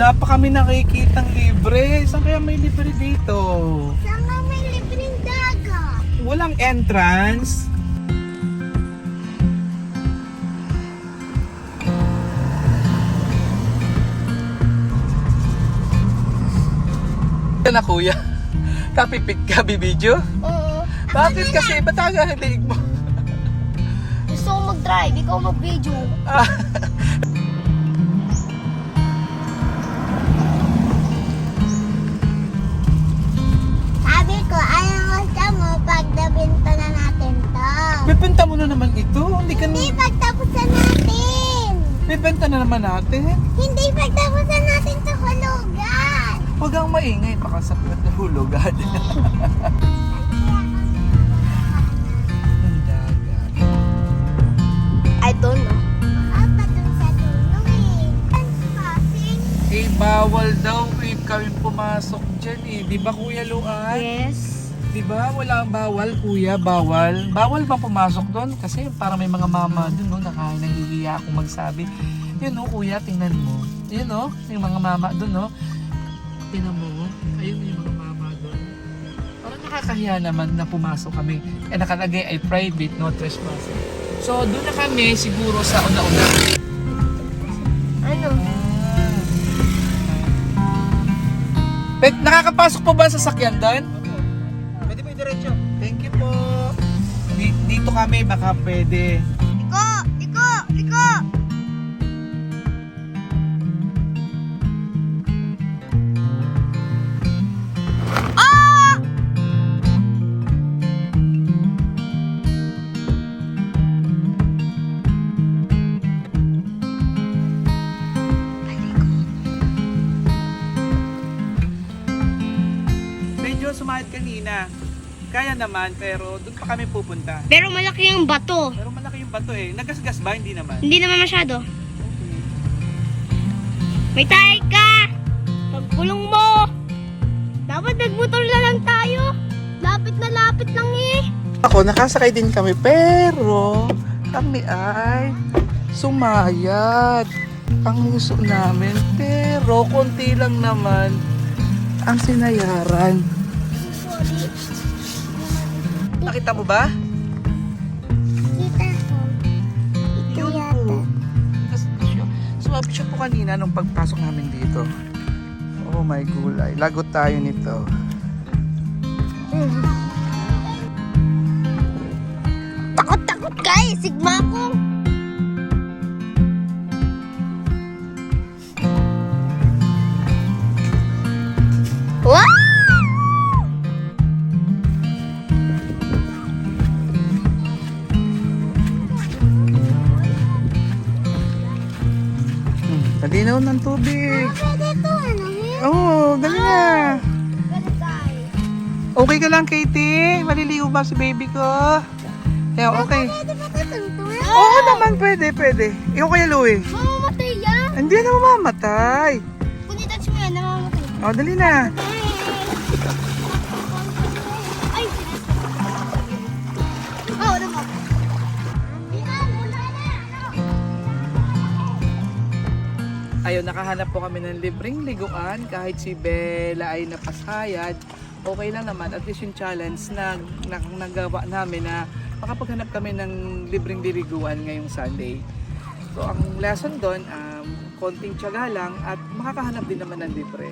wala pa kami nakikitang libre. Saan kaya may libre dito? Saan nga may libreng dagat? Walang entrance. Na kuya, kapipig ka, bibidyo? Oo. Bakit kasi? Ba't nakakaliig mo? Gusto ko mag-drive, ikaw mag-video. Sabi ko, anong gusto mo pag nabinta na natin to? Bibenta mo na naman ito. Hindi ka Hindi pagtapusan natin! bibenta na naman natin. Hindi pagtapusan natin sa hulugan! Huwag kang maingay, baka sa hulugan. Ang dagat. I don't know. Apa dun sa tulong Passing? Eh, bawal daw kami pumasok dyan eh. Di ba Kuya Luan? Yes. Di ba? Wala bawal, Kuya. Bawal. Bawal bang pumasok doon? Kasi para may mga mama doon, no? Nahihiya akong magsabi. Yun, no, Kuya, tingnan mo. Yun, no? Yung mga mama doon, no? Tingnan mo. Ayun yung mga mama doon. Parang nakakahiya naman na pumasok kami. Eh, nakalagay ay private, no trespassing. So, doon na kami siguro sa una-una. Ano? Nakakapasok po ba sa sakyan doon? Pwede po yung diretso. Thank you po. Dito kami, baka pwede. Liko! Ah! Medyo sumahit kanina. Kaya naman, pero doon pa kami pupunta. Pero malaki yung bato. Pero malaki yung bato eh. Nagasgas ba? Hindi naman. Hindi naman masyado. May tayo ka! Pagpulong mo! Dapat nagmotor na lang tayo. Lapit na lapit lang eh. Ako, nakasakay din kami, pero kami ay sumayad. Ang huso namin, pero konti lang naman ang sinayaran. Sorry. Nakita mo ba? Kita ko. Ito Yun yata. po. Sumabi siya po kanina nung pagpasok namin dito. Oh my gulay. Lagot tayo nito. Takot ka eh. Sigma ko. Wow! Malinaw ng tubig. Pwede to, ano yun? Oh, dali na. Pwede tayo. Okay ka lang, Katie? Maliligo ba si baby ko? Yeah, okay. Pwede ba ito tungtong? Oo naman, pwede. Ikaw kaya, Louie? Mamamatay yan. Hindi na mamamatay. Kung i-touch mo yan, namamatay. Oh, dali na. Ay! Oh, naman. Ayun, nakahanap po kami ng libreng liguan. Kahit si Bella ay napasayad, okay lang naman. At least yung challenge na nagawa namin na makapaghanap kami ng libreng liliguan ngayong Sunday. So, ang lesson doon, konting tiyaga lang at makakahanap din naman ng libre.